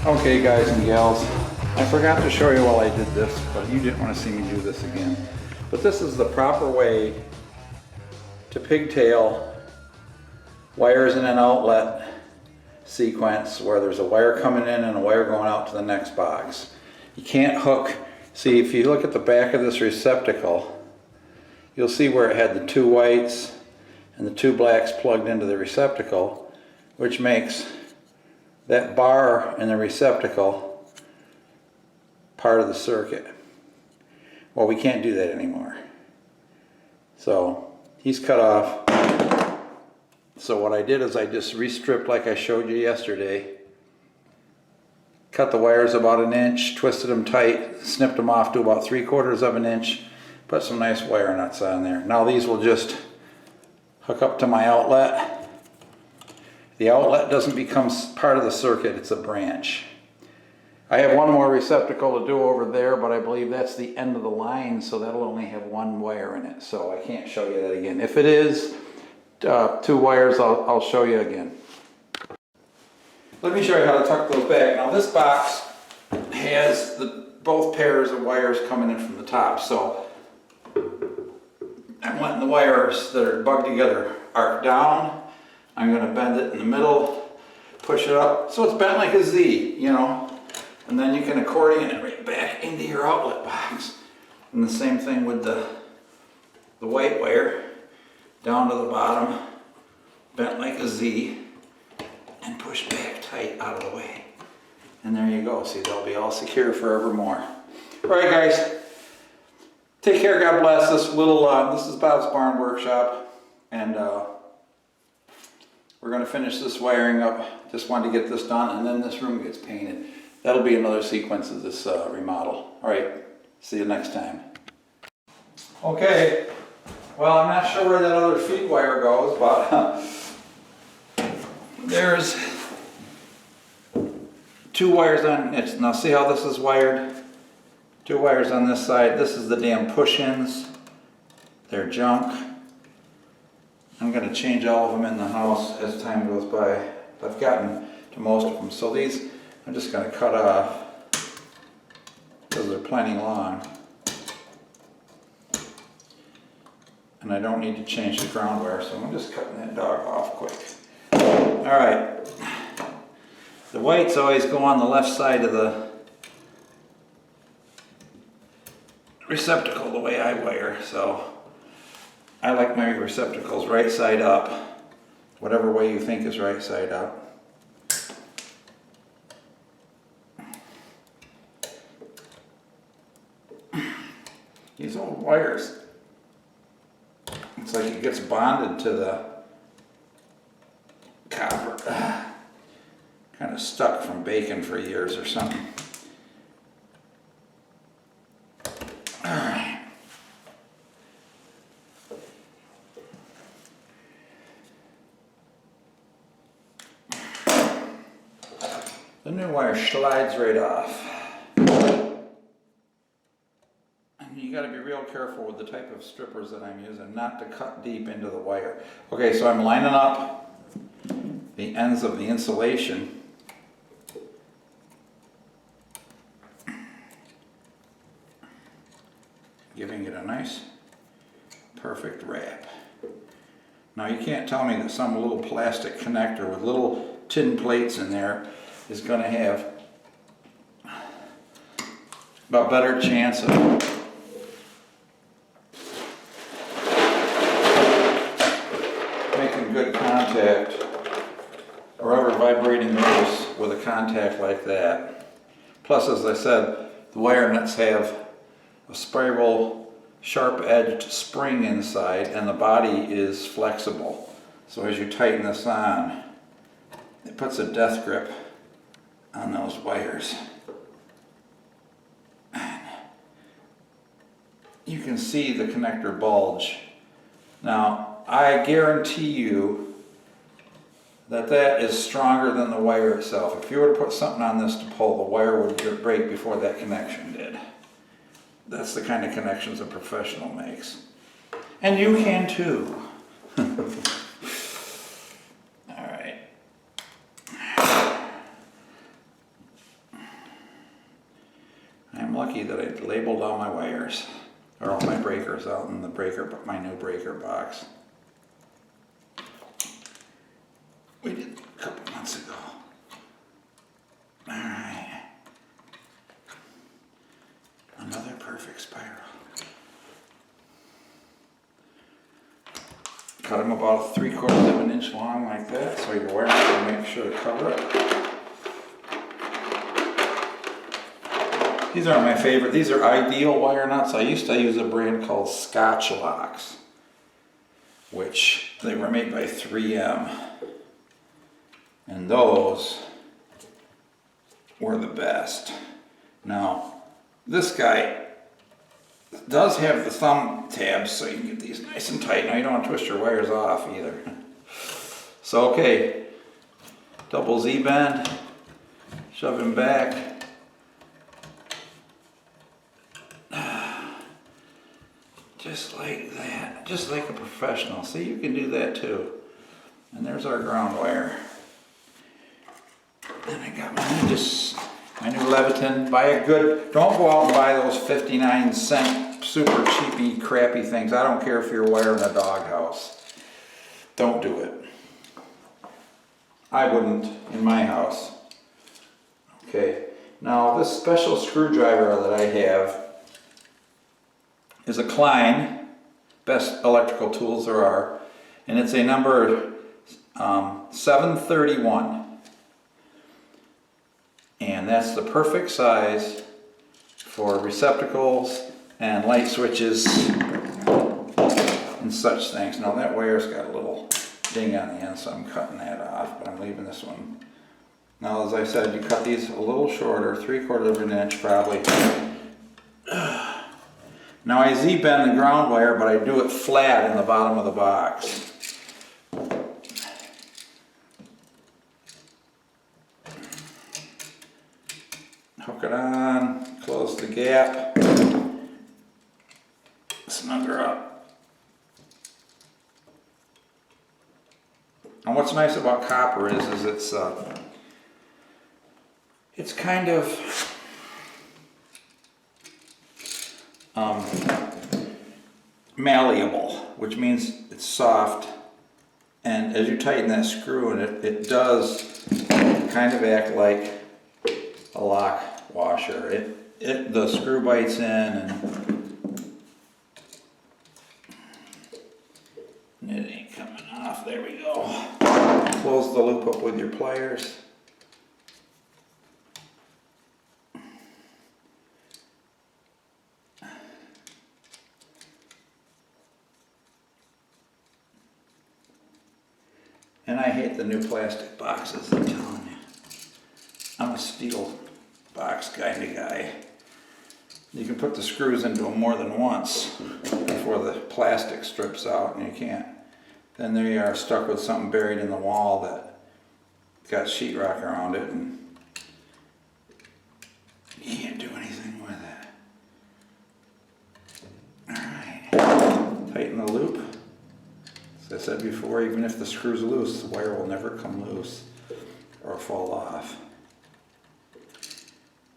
Okay guys and gals, I forgot to show you while I did this, but you didn't want to see me do this again. But this is the proper way to pigtail wires in an outlet sequence where there's a wire coming in and a wire going out to the next box. You can't hook, see if you look at the back of this receptacle, you'll see where it had the two whites and the two blacks plugged into the receptacle, which makes that bar in the receptacle part of the circuit. Well, we can't do that anymore. So he's cut off. So what I did is I just restripped like I showed you yesterday. Cut the wires about an inch, twisted them tight, snipped them off to about 3/4 of an inch, put some nice wire nuts on there. Now these will just hook up to my outlet. The outlet doesn't become part of the circuit, it's a branch. I have one more receptacle to do over there, but I believe that's the end of the line, so that'll only have one wire in it, so I can't show you that again. If it is two wires, I'll show you again. Let me show you how to tuck those back. Now this box has both pairs of wires coming in from the top, so I'm letting the wires that are bugged together arc down. I'm going to bend it in the middle, push it up, so it's bent like a Z, you know, and then you can accordion it right back into your outlet box. And the same thing with the white wire, down to the bottom, bent like a Z, and pushed back tight out of the way. And there you go, see, they'll be all secure forevermore. All right, guys, take care, God bless. This is Bob's Barn Workshop, and we're going to finish this wiring up. Just wanted to get this done, and then this room gets painted. That'll be another sequence of this remodel. All right, see you next time. Okay, well, I'm not sure where that other feed wire goes, but there's two wires on it. Now see how this is wired? Two wires on this side. This is the damn push-ins. They're junk. I'm going to change all of them in the house as time goes by. I've gotten to most of them. So these I'm just going to cut off because they're plenty long. And I don't need to change the ground wire, so I'm just cutting that dog off quick. Alright. The whites always go on the left side of the receptacle the way I wire, so I like my receptacles right side up, whatever way you think is right side up. These old wires, it's like it gets bonded to the copper. Kind of stuck from baking for years or something. Alright. The new wire slides right off. And you got to be real careful with the type of strippers that I'm using, not to cut deep into the wire. Okay, so I'm lining up the ends of the insulation. Giving it a nice, perfect wrap. Now you can't tell me that some little plastic connector with little tin plates in there is going to have a better chance of making good contact or ever vibrating loose with a contact like that. Plus, as I said, the wire nuts have a spiral, sharp-edged spring inside, and the body is flexible. So as you tighten this on, it puts a death grip on those wires. And you can see the connector bulge. Now, I guarantee you that that is stronger than the wire itself. If you were to put something on this to pull, the wire would break before that connection did. That's the kind of connections a professional makes. And you can too. Alright. I'm lucky that I labeled all my wires, or all my breakers out in the my new breaker box. We did a couple months ago. All right. Another perfect spiral. Cut them about 3/4 of an inch long like that, so your wire will make sure to cover it. These aren't my favorite. These are ideal wire nuts. I used to use a brand called Scotch Locks, which they were made by 3M. And those were the best. Now, this guy does have the thumb tabs, so you can get these nice and tight. Now you don't want to twist your wires off either. So okay, double Z bend, shove him back. Just like that, just like a professional. See, you can do that too. And there's our ground wire. Then I got my new Leviton. Buy a good, don't go out and buy those 59-cent super cheapy crappy things. I don't care if you're wiring a doghouse. Don't do it. I wouldn't in my house. Okay, now this special screwdriver that I have is a Klein, best electrical tools there are, and it's a number 731. And that's the perfect size for receptacles and light switches and such things. Now that wire's got a little ding on the end, so I'm cutting that off, but I'm leaving this one. Now, as I said, you cut these a little shorter, 3/4 of an inch probably. Now I Z-bend the ground wire, but I do it flat in the bottom of the box. Hook it on, close the gap, snug her up. And what's nice about copper is it's kind of malleable, which means it's soft, and as you tighten that screw in it, it does kind of act like a lock washer. The screw bites in and it ain't coming off. There we go. Close the loop up with your pliers. And I hate the new plastic boxes, I'm telling you. I'm a steel box kind of guy. You can put the screws into them more than once before the plastic strips out, and you can't. Then there you are, stuck with something buried in the wall that got sheetrock around it, and you can't do anything with it. Alright, tighten the loop. As I said before, even if the screw's loose, the wire will never come loose or fall off.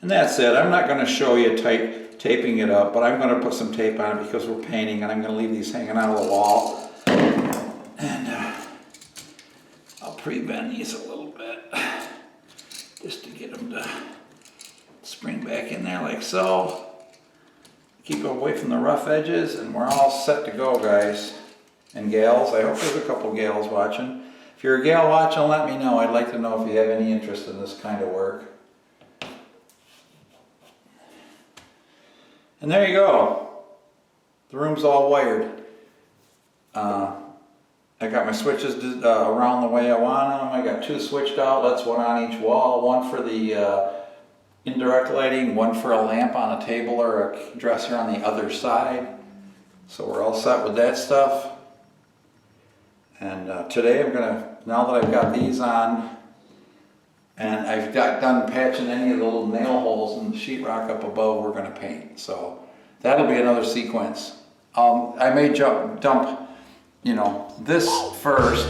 And that's it. I'm not going to show you taping it up, but I'm going to put some tape on it because we're painting, and I'm going to leave these hanging out of the wall. And I'll pre-bend these a little bit just to get them to spring back in there like so. Keep away from the rough edges, and we're all set to go, guys and gals. I hope there's a couple gals watching. If you're a gal watching, let me know. I'd like to know if you have any interest in this kind of work. And there you go. The room's all wired. I got my switches around the way I want them. I got 2 switched outlets, one on each wall, one for the indirect lighting, one for a lamp on a table or a dresser on the other side. So we're all set with that stuff. And today I'm gonna, now that I've got these on, and I've got done patching any of the little nail holes in the sheetrock up above, we're gonna paint. So that'll be another sequence. I may dump, you know, this first,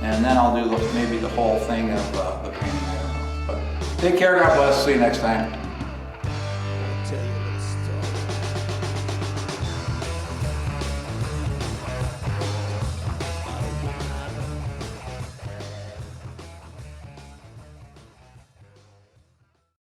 and then I'll do maybe the whole thing of the painting. I don't know. But take care, God bless, see you next time.